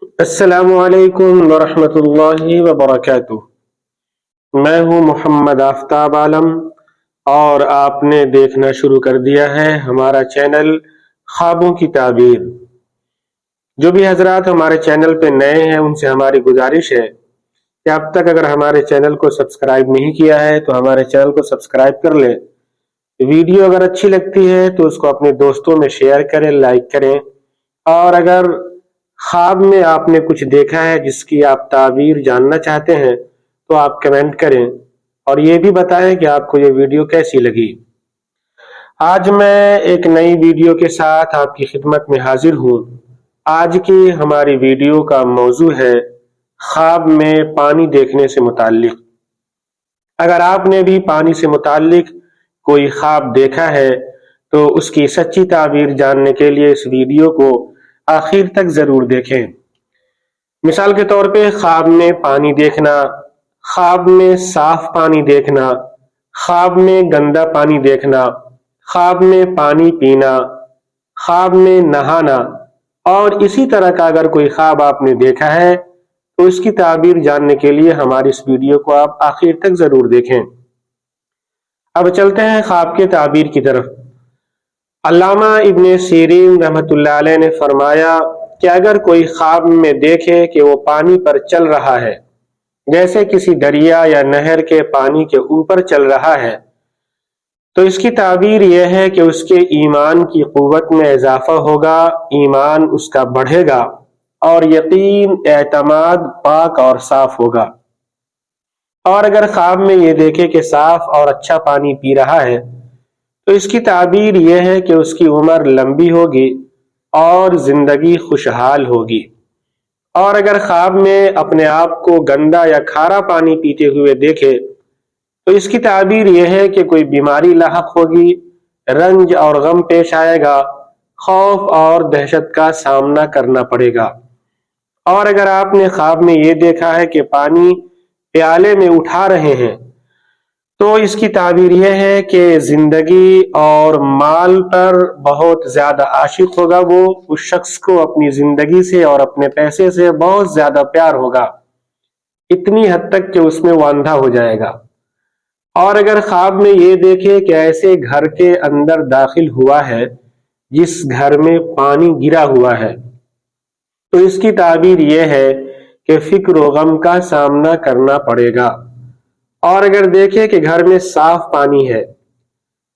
السلام علیکم ورحمۃ اللہ وبرکاتہ۔ میں ہوں محمد آفتاب عالم اور آپ نے دیکھنا شروع کر دیا ہے ہمارا چینل خوابوں کی تعبیر۔ جو بھی حضرات ہمارے چینل پہ نئے ہیں ان سے ہماری گزارش ہے کہ اب تک اگر ہمارے چینل کو سبسکرائب نہیں کیا ہے تو ہمارے چینل کو سبسکرائب کر لیں۔ ویڈیو اگر اچھی لگتی ہے تو اس کو اپنے دوستوں میں شیئر کریں، لائک کریں، اور اگر خواب میں آپ نے کچھ دیکھا ہے جس کی آپ تعبیر جاننا چاہتے ہیں تو آپ کمنٹ کریں اور یہ بھی بتائیں کہ آپ کو یہ ویڈیو کیسی لگی۔ آج میں ایک نئی ویڈیو کے ساتھ آپ کی خدمت میں حاضر ہوں۔ آج کی ہماری ویڈیو کا موضوع ہے خواب میں پانی دیکھنے سے متعلق۔ اگر آپ نے بھی پانی سے متعلق کوئی خواب دیکھا ہے تو اس کی سچی تعبیر جاننے کے لیے اس ویڈیو کو آخر تک ضرور دیکھیں۔ مثال کے طور پہ خواب میں پانی دیکھنا، خواب میں صاف پانی دیکھنا، خواب میں گندا پانی دیکھنا، خواب میں پانی پینا، خواب میں نہانا اور اسی طرح کا اگر کوئی خواب آپ نے دیکھا ہے تو اس کی تعبیر جاننے کے لیے ہماری اس ویڈیو کو آپ آخر تک ضرور دیکھیں۔ اب چلتے ہیں خواب کے تعبیر کی طرف۔ علامہ ابن سیرین رحمۃ اللہ علیہ نے فرمایا کہ اگر کوئی خواب میں دیکھے کہ وہ پانی پر چل رہا ہے، جیسے کسی دریا یا نہر کے پانی کے اوپر چل رہا ہے، تو اس کی تعبیر یہ ہے کہ اس کے ایمان کی قوت میں اضافہ ہوگا، ایمان اس کا بڑھے گا اور یقین، اعتماد پاک اور صاف ہوگا۔ اور اگر خواب میں یہ دیکھے کہ صاف اور اچھا پانی پی رہا ہے تو اس کی تعبیر یہ ہے کہ اس کی عمر لمبی ہوگی اور زندگی خوشحال ہوگی۔ اور اگر خواب میں اپنے آپ کو گندا یا کھارا پانی پیتے ہوئے دیکھے تو اس کی تعبیر یہ ہے کہ کوئی بیماری لاحق ہوگی، رنج اور غم پیش آئے گا، خوف اور دہشت کا سامنا کرنا پڑے گا۔ اور اگر آپ نے خواب میں یہ دیکھا ہے کہ پانی پیالے میں اٹھا رہے ہیں تو اس کی تعبیر یہ ہے کہ زندگی اور مال پر بہت زیادہ عاشق ہوگا، وہ اس شخص کو اپنی زندگی سے اور اپنے پیسے سے بہت زیادہ پیار ہوگا، اتنی حد تک کہ اس میں وہ اندھا ہو جائے گا۔ اور اگر خواب میں یہ دیکھے کہ ایسے گھر کے اندر داخل ہوا ہے جس گھر میں پانی گرا ہوا ہے تو اس کی تعبیر یہ ہے کہ فکر و غم کا سامنا کرنا پڑے گا۔ اور اگر دیکھے کہ گھر میں صاف پانی ہے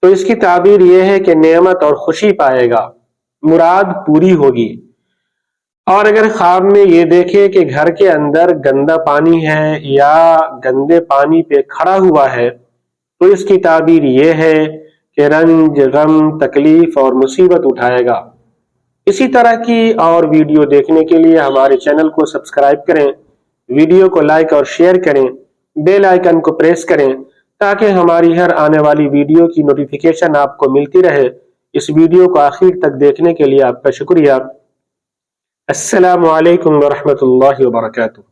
تو اس کی تعبیر یہ ہے کہ نعمت اور خوشی پائے گا، مراد پوری ہوگی۔ اور اگر خواب میں یہ دیکھے کہ گھر کے اندر گندا پانی ہے یا گندے پانی پہ کھڑا ہوا ہے تو اس کی تعبیر یہ ہے کہ رنج، غم، تکلیف اور مصیبت اٹھائے گا۔ اسی طرح کی اور ویڈیو دیکھنے کے لیے ہمارے چینل کو سبسکرائب کریں، ویڈیو کو لائک اور شیئر کریں، بیل آئیکن کو پریس کریں تاکہ ہماری ہر آنے والی ویڈیو کی نوٹیفیکیشن آپ کو ملتی رہے۔ اس ویڈیو کو آخر تک دیکھنے کے لیے آپ کا شکریہ۔ السلام علیکم ورحمۃ اللہ وبرکاتہ۔